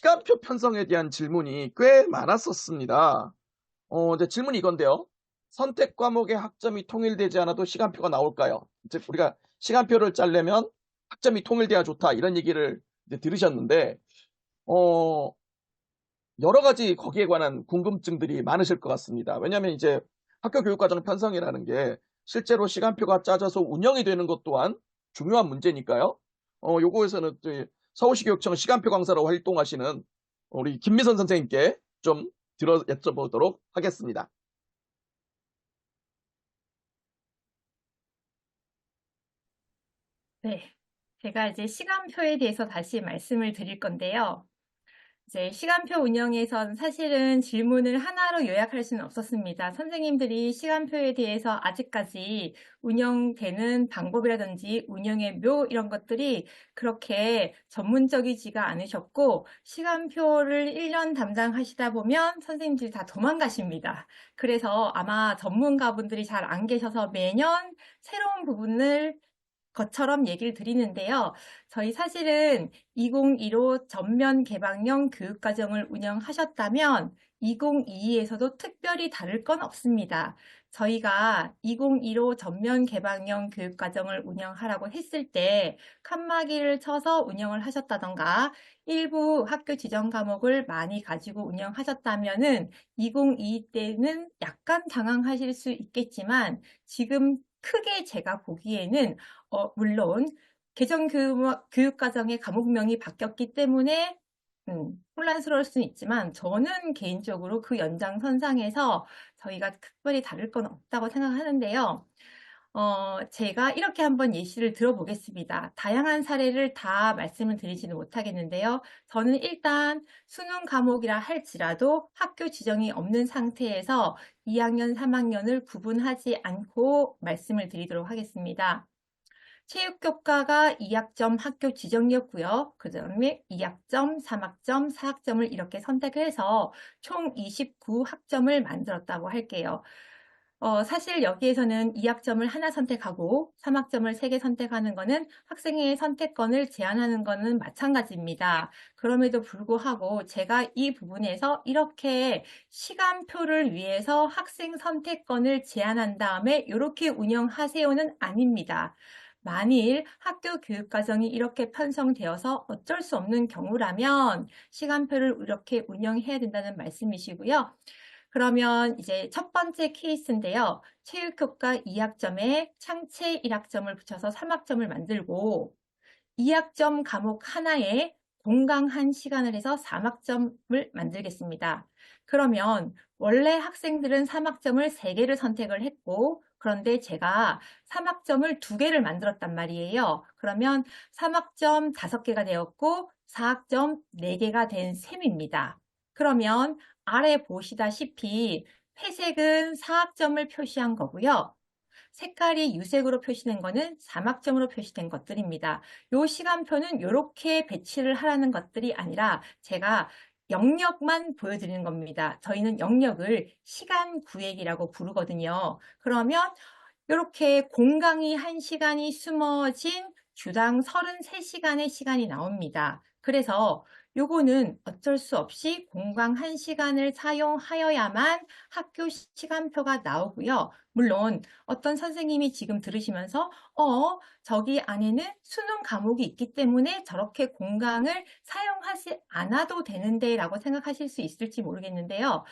시간표 편성에 대한 질문이 꽤 많았었습니다. 이제 질문이 이건데요. 선택 과목의 학점이 통일되지 않아도 시간표가 나올까요? 이제 우리가 시간표를 짜려면 학점이 통일돼야 좋다 이런 얘기를 이제 들으셨는데 어 여러 가지 거기에 관한 궁금증들이 많으실 것 같습니다. 왜냐하면 이제 학교 교육과정 편성이라는 게 실제로 시간표가 짜져서 운영이 되는 것 또한 중요한 문제니까요. 요거에서는 이제 서울시 교육청 시간표 강사로 활동하시는 우리 김미선 선생님께 좀 여쭤보도록 하겠습니다. 네. 제가 이제 시간표에 대해서 다시 말씀을 드릴 건데요. 이제 시간표 운영에선 사실은 질문을 하나로 요약할 수는 없었습니다. 선생님들이 시간표에 대해서 아직까지 운영되는 방법이라든지 운영의 묘 이런 것들이 그렇게 전문적이지가 않으셨고, 시간표를 1년 담당하시다 보면 선생님들이 다 도망가십니다. 그래서 아마 전문가분들이 잘 안 계셔서 매년 새로운 부분을 것처럼 얘기를 드리는데요. 저희 사실은 2015 전면 개방형 교육과정을 운영하셨다면 2022에서도 특별히 다를 건 없습니다. 저희가 2015 전면 개방형 교육과정을 운영하라고 했을 때 칸막이를 쳐서 운영을 하셨다던가 일부 학교 지정 과목을 많이 가지고 운영하셨다면은 2022 때는 약간 당황하실 수 있겠지만, 지금 크게 제가 보기에는 물론 개정 교육과정의 과목명이 바뀌었기 때문에 혼란스러울 수는 있지만, 저는 개인적으로 그 연장선상에서 저희가 특별히 다를 건 없다고 생각하는데요. 제가 이렇게 한번 예시를 들어보겠습니다. 다양한 사례를 다 말씀을 드리지는 못하겠는데요. 저는 일단 수능 과목이라 할지라도 학교 지정이 없는 상태에서 2학년, 3학년을 구분하지 않고 말씀을 드리도록 하겠습니다. 체육교과가 2학점 학교 지정이었고요. 그 다음에 2학점, 3학점, 4학점을 이렇게 선택을 해서 총 29학점을 만들었다고 할게요. 사실 여기에서는 2학점을 하나 선택하고 3학점을 3개 선택하는 거는 학생의 선택권을 제한하는 거는 마찬가지입니다. 그럼에도 불구하고 제가 이 부분에서 이렇게 시간표를 위해서 학생 선택권을 제한한 다음에 이렇게 운영하세요는 아닙니다. 만일 학교 교육과정이 이렇게 편성되어서 어쩔 수 없는 경우라면 시간표를 이렇게 운영해야 된다는 말씀이시고요. 그러면 이제 첫 번째 케이스인데요. 체육교과 2학점에 창체 1학점을 붙여서 3학점을 만들고 2학점 과목 하나에 공강 1시간을 해서 3학점을 만들겠습니다. 그러면 원래 학생들은 3학점을 3개를 선택을 했고, 그런데 제가 3학점을 2개를 만들었단 말이에요. 그러면 3학점 5개가 되었고 4학점 4개가 된 셈입니다. 그러면 아래 보시다시피 회색은 4학점을 표시한 거고요. 색깔이 유색으로 표시된 거는 3학점으로 표시된 것들입니다. 이 시간표는 이렇게 배치를 하라는 것들이 아니라 제가 영역만 보여드리는 겁니다. 저희는 영역을 시간 구획이라고 부르거든요. 그러면 이렇게 공강이 1시간이 숨어진 주당 33시간의 시간이 나옵니다. 그래서 요거는 어쩔 수 없이 공강 1시간을 사용하여야만 학교 시간표가 나오고요. 물론 어떤 선생님이 지금 들으시면서 저기 안에는 수능 과목이 있기 때문에 저렇게 공강을 사용하지 않아도 되는데 라고 생각하실 수 있을지 모르겠는데요.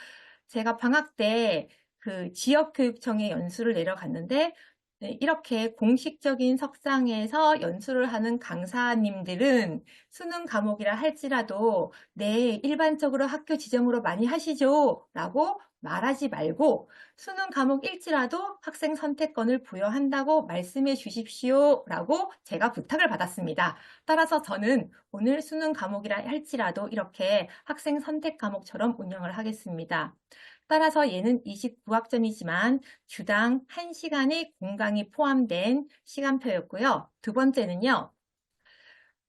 제가 방학 때 그 지역교육청에 연수를 내려갔는데, 네, 이렇게 공식적인 석상에서 연수를 하는 강사님들은 수능 과목이라 할지라도 네, 일반적으로 학교 지정으로 많이 하시죠 라고 말하지 말고 수능 과목일지라도 학생 선택권을 부여한다고 말씀해 주십시오 라고 제가 부탁을 받았습니다. 따라서 저는 오늘 수능 과목이라 할지라도 이렇게 학생 선택 과목처럼 운영을 하겠습니다. 따라서 얘는 29학점이지만 주당 1시간의 공강이 포함된 시간표였고요. 두 번째는요.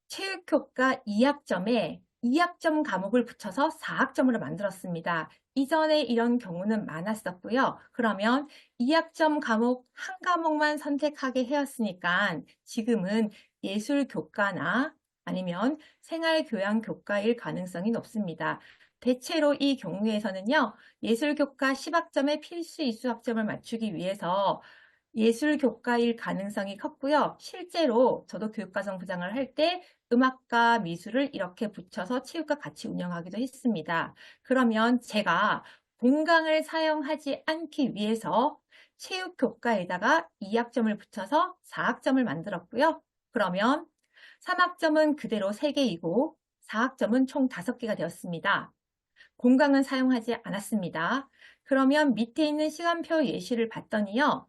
체육교과 2학점에 2학점 과목을 붙여서 4학점으로 만들었습니다. 이전에 이런 경우는 많았었고요. 그러면 2학점 과목 한 과목만 선택하게 해왔으니까 지금은 예술교과나 아니면 생활교양 교과일 가능성이 높습니다. 대체로 이 경우에서는요, 예술교과 10학점의 필수 이수 학점을 맞추기 위해서 예술교과일 가능성이 컸고요. 실제로 저도 교육과정 부장을 할 때 음악과 미술을 이렇게 붙여서 체육과 같이 운영하기도 했습니다. 그러면 제가 공강을 사용하지 않기 위해서 체육교과에다가 2학점을 붙여서 4학점을 만들었고요. 그러면 3학점은 그대로 3개이고 4학점은 총 5개가 되었습니다. 공강은 사용하지 않았습니다. 그러면 밑에 있는 시간표 예시를 봤더니요.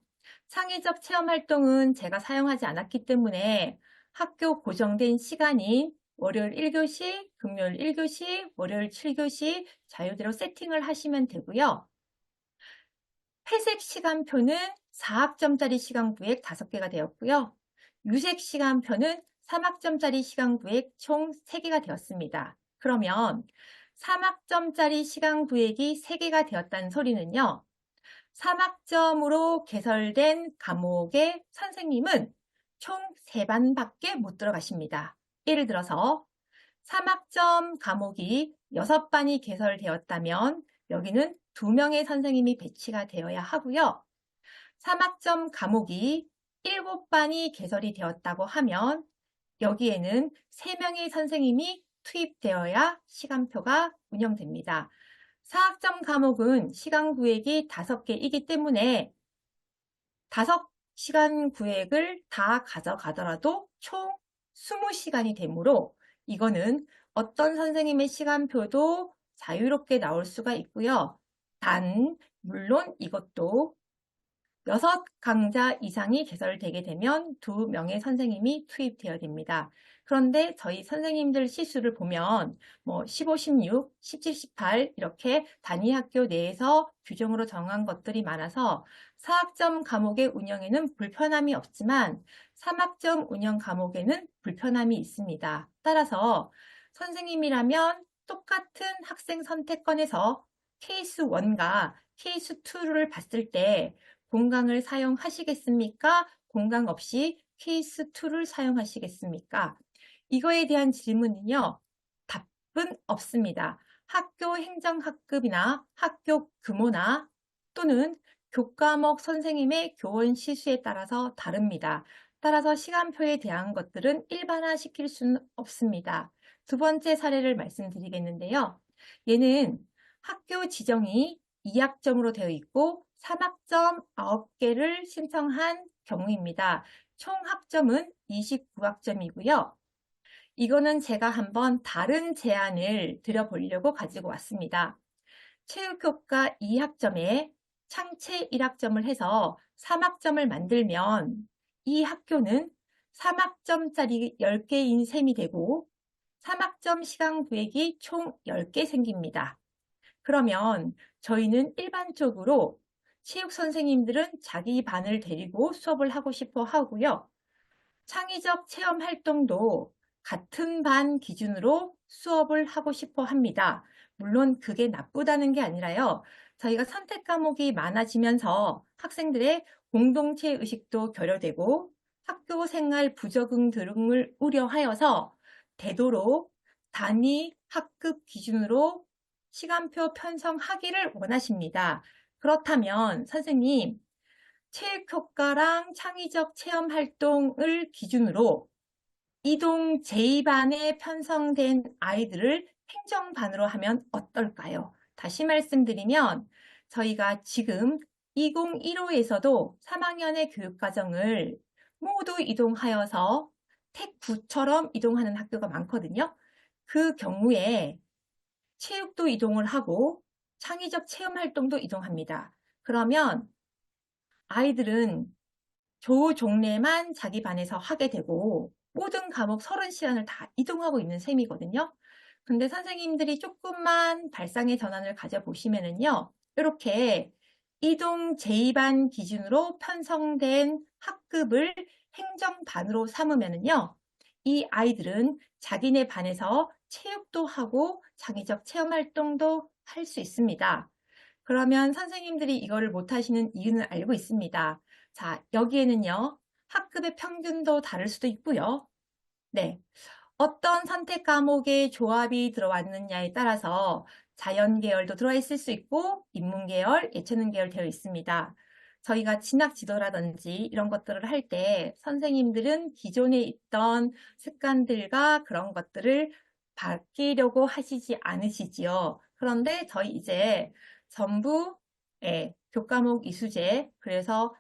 창의적 체험 활동은 제가 사용하지 않았기 때문에 학교 고정된 시간인 월요일 1교시, 금요일 1교시, 월요일 7교시 자유대로 세팅을 하시면 되고요. 회색 시간표는 4학점짜리 시간구획 5개가 되었고요. 유색 시간표는 3학점짜리 시간구획 총 3개가 되었습니다. 그러면 3학점짜리 시간구획이 3개가 되었다는 소리는요. 3학점으로 개설된 과목의 선생님은 총 3반밖에 못 들어가십니다. 예를 들어서 3학점 과목이 6반이 개설되었다면 여기는 2명의 선생님이 배치가 되어야 하고요. 3학점 과목이 7반이 개설이 되었다고 하면 여기에는 3명의 선생님이 투입되어야 시간표가 운영됩니다. 4학점 과목은 시간 구획이 5개이기 때문에 5시간 구획을 다 가져가더라도 총 20시간이 되므로 이거는 어떤 선생님의 시간표도 자유롭게 나올 수가 있고요. 물론 이것도 6강좌 이상이 개설되게 되면 2명의 선생님이 투입되어야 됩니다. 그런데 저희 선생님들 시수를 보면 15, 16, 17, 18 이렇게 단위 학교 내에서 규정으로 정한 것들이 많아서 4학점 과목의 운영에는 불편함이 없지만 3학점 운영 과목에는 불편함이 있습니다. 따라서 선생님이라면 똑같은 학생 선택권에서 케이스 1과 케이스 2를 봤을 때 공강을 사용하시겠습니까? 공강 없이 케이스 2를 사용하시겠습니까? 이거에 대한 질문은요, 답은 없습니다. 학교 행정학급이나 학교 규모나 또는 교과목 선생님의 교원 시수에 따라서 다릅니다. 따라서 시간표에 대한 것들은 일반화시킬 수는 없습니다. 두 번째 사례를 말씀드리겠는데요. 얘는 학교 지정이 2학점으로 되어 있고 3학점 9개를 신청한 경우입니다. 총 학점은 29학점이고요. 이거는 제가 한번 다른 제안을 드려보려고 가지고 왔습니다. 체육교과 2학점에 창체 1학점을 해서 3학점을 만들면 이 학교는 3학점짜리 10개인 셈이 되고 3학점 시간 구획이 총 10개 생깁니다. 그러면 저희는 일반적으로 체육 선생님들은 자기 반을 데리고 수업을 하고 싶어 하고요. 창의적 체험 활동도 같은 반 기준으로 수업을 하고 싶어 합니다. 물론 그게 나쁘다는 게 아니라요. 저희가 선택 과목이 많아지면서 학생들의 공동체 의식도 결여되고 학교 생활 부적응 등을 우려하여서 되도록 단위 학급 기준으로 시간표 편성하기를 원하십니다. 그렇다면 선생님, 체육효과랑 창의적 체험 활동을 기준으로 이동 J반에 편성된 아이들을 행정반으로 하면 어떨까요? 다시 말씀드리면 저희가 지금 2015에서도 3학년의 교육과정을 모두 이동하여서 택9처럼 이동하는 학교가 많거든요. 그 경우에 체육도 이동을 하고 창의적 체험 활동도 이동합니다. 그러면 아이들은 조 종례만 자기 반에서 하게 되고 모든 과목 30시간을 다 이동하고 있는 셈이거든요. 근데 선생님들이 조금만 발상의 전환을 가져보시면은요. 이렇게 이동 J반 기준으로 편성된 학급을 행정반으로 삼으면은요. 이 아이들은 자기네 반에서 체육도 하고 창의적 체험 활동도 할 수 있습니다. 그러면 선생님들이 이거를 못하시는 이유는 알고 있습니다. 자, 여기에는요. 학급의 평균도 다를 수도 있고요. 네. 어떤 선택 과목의 조합이 들어왔느냐에 따라서 자연 계열도 들어와 있을 수 있고 인문 계열, 예체능 계열 되어 있습니다. 저희가 진학 지도라든지 이런 것들을 할 때 선생님들은 기존에 있던 습관들과 그런 것들을 바뀌려고 하시지 않으시지요. 그런데 저희 이제 전부 교과목 이수제, 그래서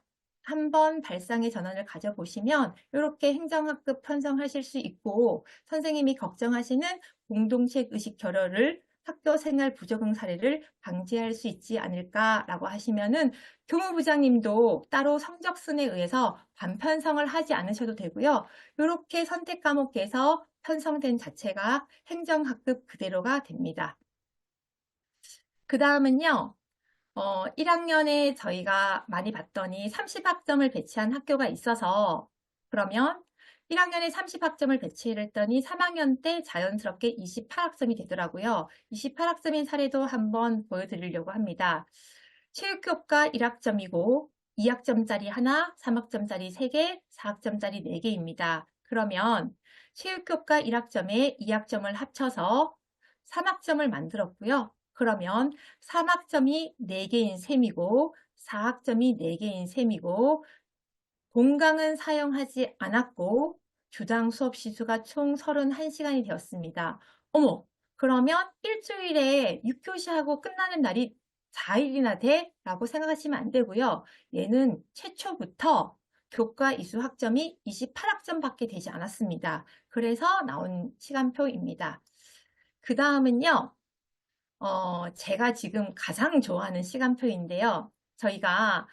한번 발상의 전환을 가져보시면 이렇게 행정학급 편성하실 수 있고, 선생님이 걱정하시는 공동체 의식 결여를, 학교 생활 부적응 사례를 방지할 수 있지 않을까라고 하시면은 교무부장님도 따로 성적순에 의해서 반편성을 하지 않으셔도 되고요. 이렇게 선택 과목에서 편성된 자체가 행정학급 그대로가 됩니다. 그 다음은요. 1학년에 저희가 많이 봤더니 30학점을 배치한 학교가 있어서, 그러면 1학년에 30학점을 배치를 했더니 3학년 때 자연스럽게 28학점이 되더라고요. 28학점인 사례도 한번 보여드리려고 합니다. 체육교과 1학점이고 2학점짜리 하나, 3학점짜리 3개, 4학점짜리 4개입니다. 그러면 체육교과 1학점에 2학점을 합쳐서 3학점을 만들었고요. 그러면 3학점이 4개인 셈이고 4학점이 4개인 셈이고, 공강은 사용하지 않았고 주당 수업 시수가 총 31시간이 되었습니다. 어머, 그러면 일주일에 6교시하고 끝나는 날이 4일이나 돼? 라고 생각하시면 안 되고요. 얘는 최초부터 교과 이수 학점이 28학점밖에 되지 않았습니다. 그래서 나온 시간표입니다. 그 다음은요. 제가 지금 가장 좋아하는 시간표인데요. 저희가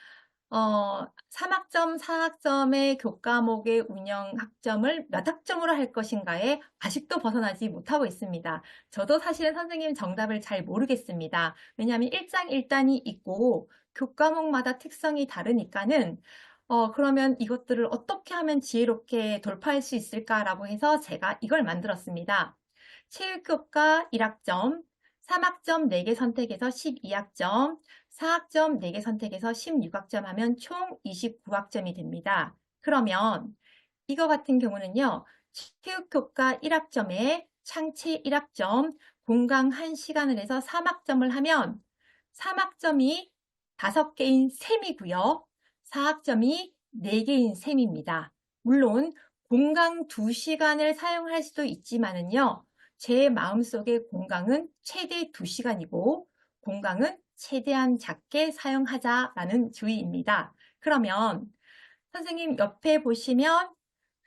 3학점, 4학점의 교과목의 운영 학점을 몇 학점으로 할 것인가에 아직도 벗어나지 못하고 있습니다. 저도 사실은 선생님 정답을 잘 모르겠습니다. 왜냐하면 1장 1단이 있고 교과목마다 특성이 다르니까는 그러면 이것들을 어떻게 하면 지혜롭게 돌파할 수 있을까라고 해서 제가 이걸 만들었습니다. 체육교과 1학점, 3학점 4개 선택해서 12학점, 4학점 4개 선택해서 16학점 하면 총 29학점이 됩니다. 그러면 이거 같은 경우는요. 체육교과 1학점에 창체 1학점, 공강 1시간을 해서 3학점을 하면 3학점이 5개인 셈이고요. 4학점이 4개인 셈입니다. 물론 공강 2시간을 사용할 수도 있지만은요. 제 마음속에 공강은 최대 2시간이고 공강은 최대한 작게 사용하자라는 주의입니다. 그러면 선생님 옆에 보시면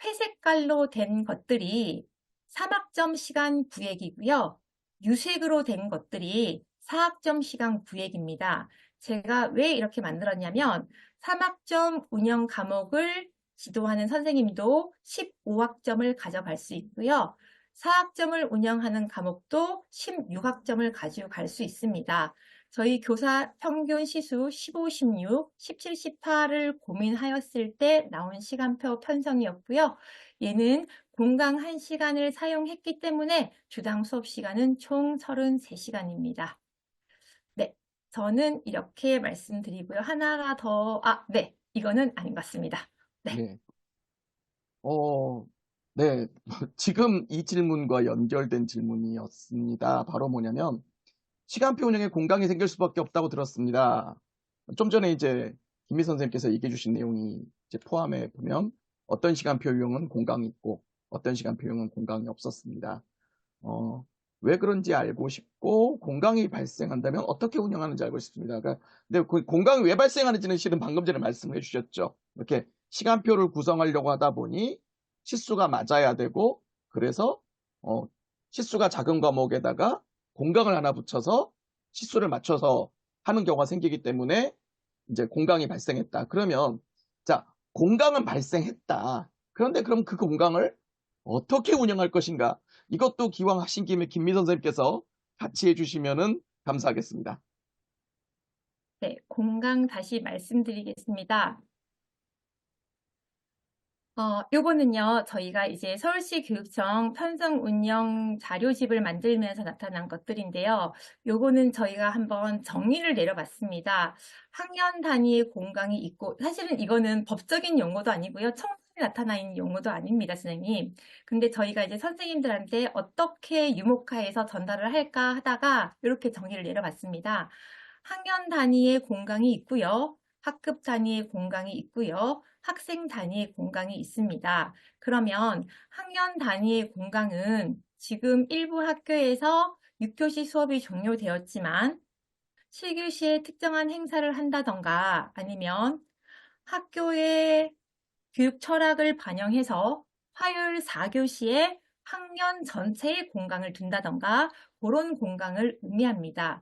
회색깔로 된 것들이 3학점 시간 구획이고요. 유색으로 된 것들이 4학점 시간 구획입니다. 제가 왜 이렇게 만들었냐면 3학점 운영 과목을 지도하는 선생님도 15학점을 가져갈 수 있고요. 4학점을 운영하는 과목도 16학점을 가지고 갈 수 있습니다. 저희 교사 평균 시수 15, 16, 17, 18을 고민하였을 때 나온 시간표 편성이었고요. 얘는 공강 1시간을 사용했기 때문에 주당 수업 시간은 총 33시간입니다. 네, 저는 이렇게 말씀드리고요. 하나가 더, 네, 이거는 아닌 것 같습니다. 네. 네. 네. 지금 이 질문과 연결된 질문이었습니다. 바로 뭐냐면, 시간표 운영에 공강이 생길 수밖에 없다고 들었습니다. 좀 전에 이제 김미 선생님께서 얘기해 주신 내용이 이제 포함해 보면 어떤 시간표 유형은 공강이 있고 어떤 시간표 유형은 공강이 없었습니다. 왜 그런지 알고 싶고 공강이 발생한다면 어떻게 운영하는지 알고 싶습니다. 근데 그 공강이 왜 발생하는지는 실은 방금 전에 말씀해 주셨죠. 이렇게 시간표를 구성하려고 하다 보니 시수가 맞아야 되고, 그래서 시수가 작은 과목에다가 공강을 하나 붙여서 시수를 맞춰서 하는 경우가 생기기 때문에 이제 공강이 발생했다. 그러면 자, 공강은 발생했다. 그런데 그럼 그 공강을 어떻게 운영할 것인가? 이것도 기왕 하신 김에 김미 선생님께서 같이 해주시면은 감사하겠습니다. 네, 공강 다시 말씀드리겠습니다. 요거는요, 저희가 이제 서울시 교육청 편성 운영 자료집을 만들면서 나타난 것들인데요. 요거는 저희가 한번 정의를 내려봤습니다. 학년 단위의 공강이 있고, 사실은 이거는 법적인 용어도 아니고요. 나타나 있는 용어도 아닙니다, 선생님. 근데 저희가 이제 선생님들한테 어떻게 유목화해서 전달을 할까 하다가 이렇게 정의를 내려봤습니다. 학년 단위의 공강이 있고요. 학급 단위의 공강이 있고요. 학생 단위의 공강이 있습니다. 그러면 학년 단위의 공강은 지금 일부 학교에서 6교시 수업이 종료되었지만 7교시에 특정한 행사를 한다던가 아니면 학교의 교육 철학을 반영해서 화요일 4교시에 학년 전체의 공강을 둔다던가 그런 공강을 의미합니다.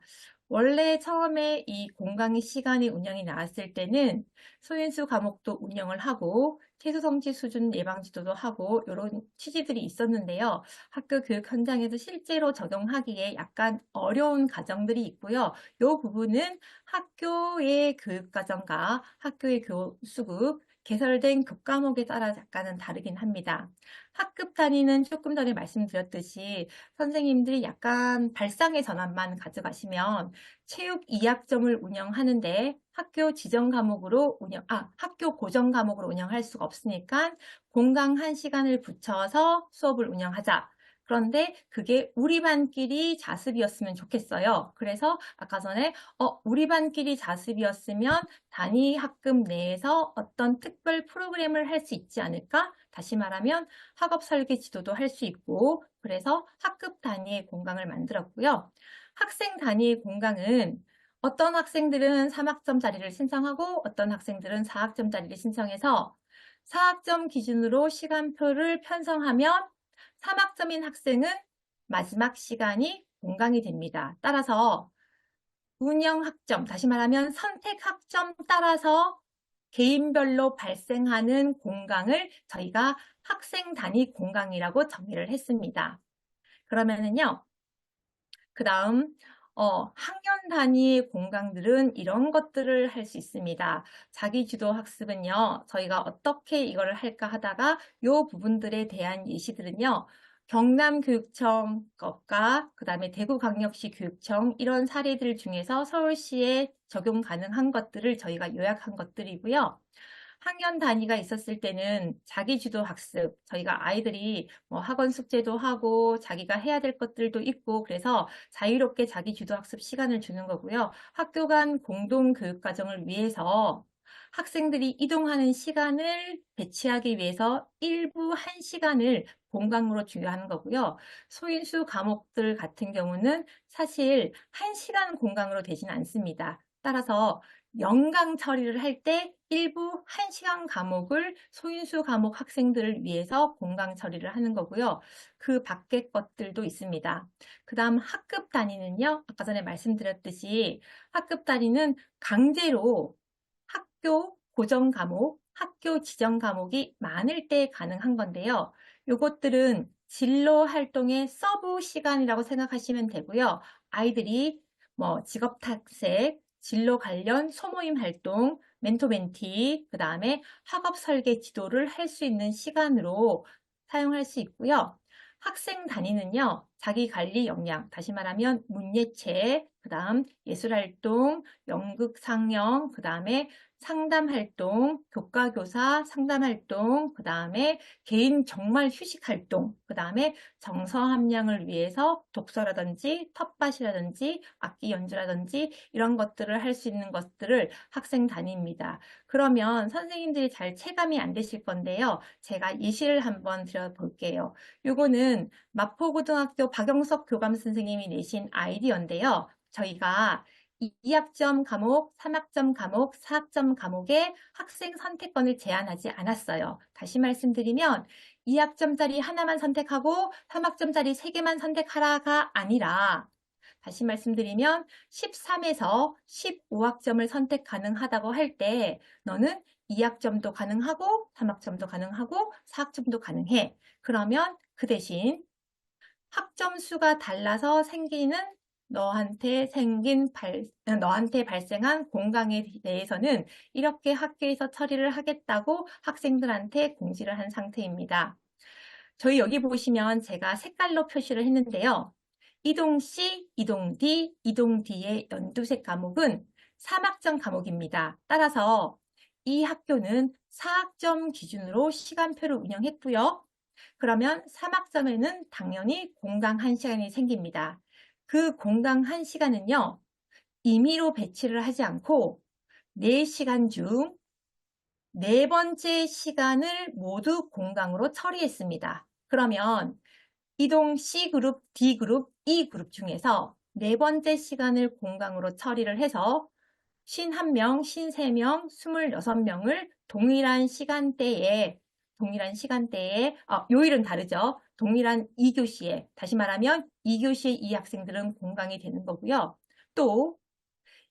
원래 처음에 이 공강의 시간이 운영이 나왔을 때는 소인수 과목도 운영을 하고 최소성취 수준 예방 지도도 하고 이런 취지들이 있었는데요. 학교 교육 현장에서 실제로 적용하기에 약간 어려운 과정들이 있고요. 이 부분은 학교의 교육과정과 학교의 교수급, 개설된 교과목에 따라 약간은 다르긴 합니다. 학급 단위는 조금 전에 말씀드렸듯이 선생님들이 약간 발상의 전환만 가져가시면 체육 2학점을 운영하는데 학교 고정 과목으로 운영할 수가 없으니까 공강 1시간을 붙여서 수업을 운영하자. 그런데 그게 우리 반끼리 자습이었으면 좋겠어요. 그래서 아까 전에 우리 반끼리 자습이었으면 단위 학급 내에서 어떤 특별 프로그램을 할 수 있지 않을까? 다시 말하면 학업 설계 지도도 할 수 있고 그래서 학급 단위의 공강을 만들었고요. 학생 단위의 공강은 어떤 학생들은 3학점짜리를 신청하고 어떤 학생들은 4학점짜리를 신청해서 4학점 기준으로 시간표를 편성하면 3학점인 학생은 마지막 시간이 공강이 됩니다. 따라서 운영 학점, 다시 말하면 선택 학점 따라서 개인별로 발생하는 공강을 저희가 학생 단위 공강이라고 정의를 했습니다. 그러면은요, 그 다음 학년 단위의 공강들은 이런 것들을 할 수 있습니다. 자기주도 학습은요, 저희가 어떻게 이거를 할까 하다가 이 부분들에 대한 예시들은요, 경남교육청 것과 그 다음에 대구광역시 교육청 이런 사례들 중에서 서울시에 적용 가능한 것들을 저희가 요약한 것들이고요. 학년 단위가 있었을 때는 자기주도 학습, 저희가 아이들이 뭐 학원 숙제도 하고 자기가 해야 될 것들도 있고 그래서 자유롭게 자기주도 학습 시간을 주는 거고요. 학교 간 공동 교육 과정을 위해서 학생들이 이동하는 시간을 배치하기 위해서 일부 1시간을 공강으로 주요하는 거고요. 소인수 과목들 같은 경우는 사실 1시간 공강으로 되진 않습니다. 따라서 연강 처리를 할 때 일부 1시간 과목을 소인수 과목 학생들을 위해서 공강 처리를 하는 거고요. 그 밖의 것들도 있습니다. 그 다음 학급 단위는요. 아까 전에 말씀드렸듯이 학급 단위는 강제로 학교 고정 과목, 학교 지정 과목이 많을 때 가능한 건데요. 요것들은 진로 활동의 서브 시간이라고 생각하시면 되고요. 아이들이 뭐 직업 탐색, 진로 관련 소모임 활동, 멘토 멘티, 그 다음에 학업 설계 지도를 할 수 있는 시간으로 사용할 수 있고요. 학생 단위는요, 자기 관리 역량, 다시 말하면 문예체, 그 다음 예술활동, 연극 상영, 그 다음에 상담활동, 교과교사 상담활동, 그 다음에 개인 정말 휴식활동, 그 다음에 정서 함량을 위해서 독서라든지 텃밭이라든지 악기 연주라든지 이런 것들을 할 수 있는 것들을 학생 단위입니다. 그러면 선생님들이 잘 체감이 안 되실 건데요. 제가 예시를 한번 드려볼게요. 요거는 마포고등학교 박영석 교감 선생님이 내신 아이디어인데요. 저희가 2학점 과목, 3학점 과목, 4학점 과목에 학생 선택권을 제한하지 않았어요. 다시 말씀드리면 2학점짜리 하나만 선택하고 3학점짜리 3개만 선택하라가 아니라 다시 말씀드리면 13에서 15학점을 선택 가능하다고 할 때 너는 2학점도 가능하고 3학점도 가능하고 4학점도 가능해. 그러면 그 대신 학점 수가 달라서 생기는 너한테 발생한 공강에 대해서는 이렇게 학교에서 처리를 하겠다고 학생들한테 공지를 한 상태입니다. 저희 여기 보시면 제가 색깔로 표시를 했는데요. 이동 C, 이동 D, 이동 D의 연두색 과목은 3학점 과목입니다. 따라서 이 학교는 4학점 기준으로 시간표를 운영했고요. 그러면 3학점에는 당연히 공강 1시간이 생깁니다. 그 공강 1시간은요. 임의로 배치를 하지 않고 4시간 중 4번째 시간을 모두 공강으로 처리했습니다. 그러면 이동 C그룹, D그룹, E그룹 중에서 4번째 시간을 공강으로 처리를 해서 51명, 53명, 26명을 동일한 시간대에 요일은 다르죠. 동일한 2교시에, 다시 말하면 2교시에 이 학생들은 공강이 되는 거고요. 또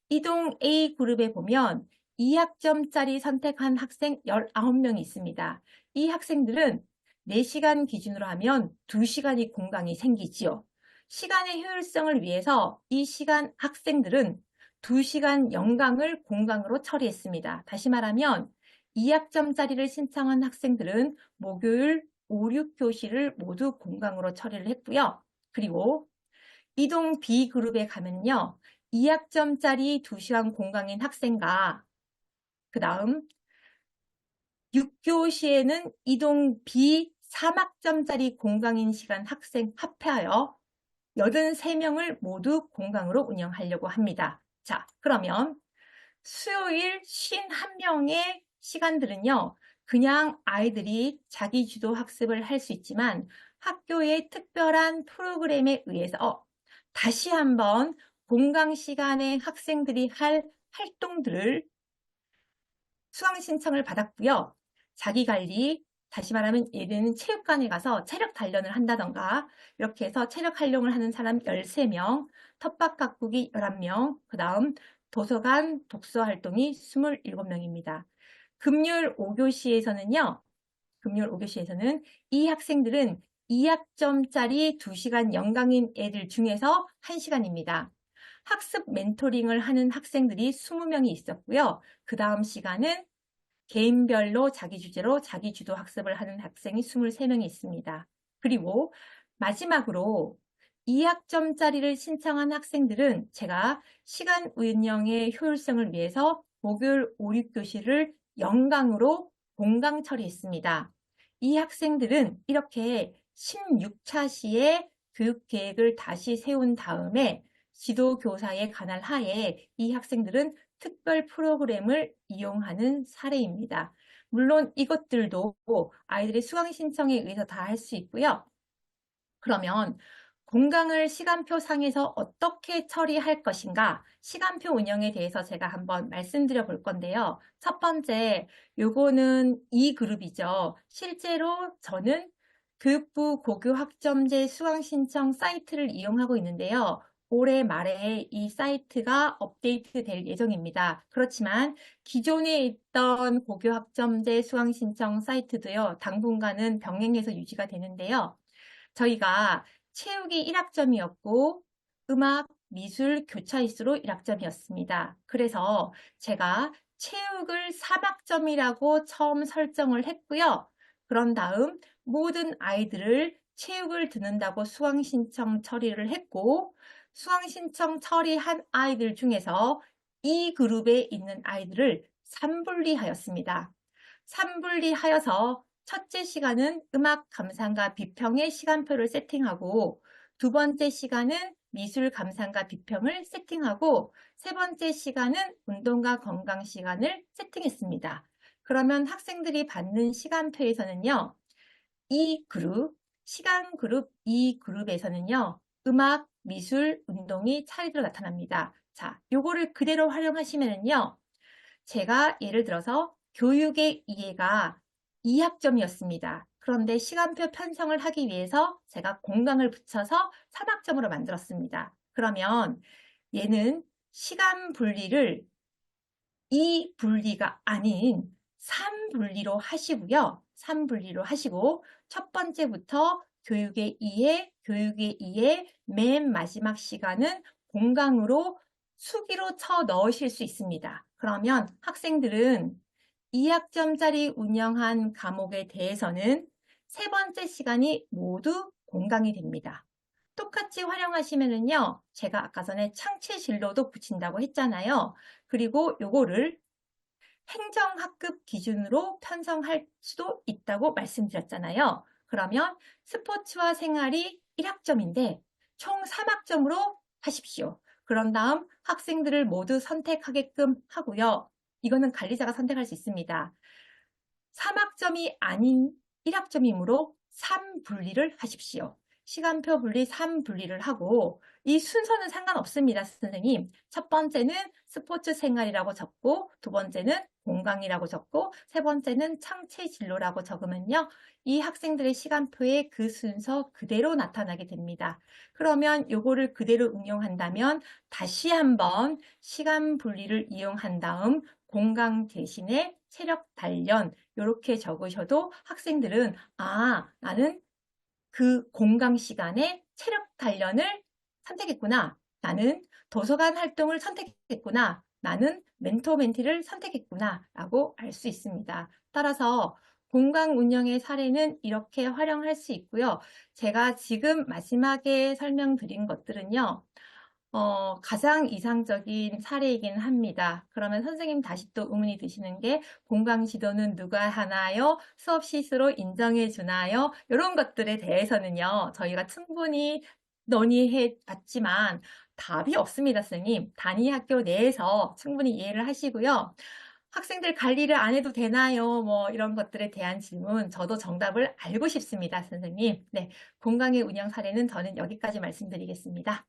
이동 A그룹에 보면 2학점짜리 선택한 학생 19명이 있습니다. 이 학생들은 4시간 기준으로 하면 2시간이 공강이 생기지요. 시간의 효율성을 위해서 이 시간 학생들은 2시간 연강을 공강으로 처리했습니다. 다시 말하면 2학점짜리를 신청한 학생들은 목요일 5, 6교시를 모두 공강으로 처리를 했고요. 그리고 이동 B그룹에 가면요. 2학점짜리 2시간 공강인 학생과 그 다음 6교시에는 이동 B 3학점짜리 공강인 시간 학생 합해하여 83명을 모두 공강으로 운영하려고 합니다. 자, 그러면 수요일 51명의 시간들은요. 그냥 아이들이 자기 주도 학습을 할 수 있지만 학교의 특별한 프로그램에 의해서 다시 한번 공강 시간에 학생들이 할 활동들을 수강 신청을 받았고요. 자기관리, 다시 말하면 얘는 체육관에 가서 체력 단련을 한다던가 이렇게 해서 체력 활동을 하는 사람 13명, 텃밭 가꾸기 11명, 그 다음 도서관 독서 활동이 27명입니다. 금요일 5교시에서는요. 금요일 5교시에서는 이 학생들은 2학점짜리 2시간 연강인 애들 중에서 1시간입니다. 학습 멘토링을 하는 학생들이 20명이 있었고요. 그 다음 시간은 개인별로 자기 주제로 자기 주도 학습을 하는 학생이 23명이 있습니다. 그리고 마지막으로 2학점짜리를 신청한 학생들은 제가 시간 운영의 효율성을 위해서 목요일 5, 6교시를 연강으로 공강 처리했습니다. 이 학생들은 이렇게 16차 시에 교육 계획을 다시 세운 다음에 지도교사의 관할 하에 이 학생들은 특별 프로그램을 이용하는 사례입니다. 물론 이것들도 아이들의 수강 신청에 의해서 다 할 수 있고요. 그러면 공강을 시간표 상에서 어떻게 처리할 것인가? 시간표 운영에 대해서 제가 한번 말씀드려 볼 건데요. 첫 번째, 요거는 이 그룹이죠. 실제로 저는 교육부 고교학점제 수강 신청 사이트를 이용하고 있는데요. 올해 말에 이 사이트가 업데이트 될 예정입니다. 그렇지만 기존에 있던 고교학점제 수강 신청 사이트도요. 당분간은 병행해서 유지가 되는데요. 저희가 체육이 1학점이었고 음악, 미술, 교차일수로 1학점이었습니다. 그래서 제가 체육을 3학점이라고 처음 설정을 했고요. 그런 다음 모든 아이들을 체육을 듣는다고 수강 신청 처리를 했고 수강 신청 처리한 아이들 중에서 이 그룹에 있는 아이들을 3분리하였습니다. 3분리하여서 첫째 시간은 음악 감상과 비평의 시간표를 세팅하고 두 번째 시간은 미술 감상과 비평을 세팅하고 세 번째 시간은 운동과 건강 시간을 세팅했습니다. 그러면 학생들이 받는 시간표에서는요. 이 그룹, 시간 그룹 이 그룹에서는요. 음악, 미술, 운동이 차례대로 나타납니다. 자, 요거를 그대로 활용하시면은요. 제가 예를 들어서 교육의 이해가 2학점이었습니다. 그런데 시간표 편성을 하기 위해서 제가 공강을 붙여서 3학점으로 만들었습니다. 그러면 얘는 시간 분리를 2분리가 아닌 3분리로 하시고요. 3분리로 하시고 첫 번째부터 교육의 이해, 맨 마지막 시간은 공강으로 수기로 쳐 넣으실 수 있습니다. 그러면 학생들은 2학점짜리 운영한 과목에 대해서는 세 번째 시간이 모두 공강이 됩니다. 똑같이 활용하시면은요, 제가 아까 전에 창체 진로도 붙인다고 했잖아요. 그리고 요거를 행정학급 기준으로 편성할 수도 있다고 말씀드렸잖아요. 그러면 스포츠와 생활이 1학점인데 총 3학점으로 하십시오. 그런 다음 학생들을 모두 선택하게끔 하고요. 이거는 관리자가 선택할 수 있습니다. 3학점이 아닌 1학점이므로 3분리를 하십시오. 시간표 분리 3분리를 하고 이 순서는 상관없습니다, 선생님. 첫 번째는 스포츠 생활이라고 적고 두 번째는 공강이라고 적고 세 번째는 창체 진로라고 적으면요. 이 학생들의 시간표에 그 순서 그대로 나타나게 됩니다. 그러면 요거를 그대로 응용한다면 다시 한번 시간 분리를 이용한 다음 공강 대신에 체력 단련 이렇게 적으셔도 학생들은 나는 그 공강 시간에 체력 단련을 선택했구나. 나는 도서관 활동을 선택했구나. 나는 멘토 멘티를 선택했구나. 라고 알 수 있습니다. 따라서 공강 운영의 사례는 이렇게 활용할 수 있고요. 제가 지금 마지막에 설명드린 것들은요. 가장 이상적인 사례이긴 합니다. 그러면 선생님 다시 또 의문이 드시는 게 공강 지도는 누가 하나요? 수업 실수로 인정해 주나요? 이런 것들에 대해서는요. 저희가 충분히 논의해 봤지만 답이 없습니다, 선생님. 단위 학교 내에서 충분히 이해를 하시고요. 학생들 관리를 안 해도 되나요? 뭐 이런 것들에 대한 질문 저도 정답을 알고 싶습니다, 선생님. 네, 공강의 운영 사례는 저는 여기까지 말씀드리겠습니다.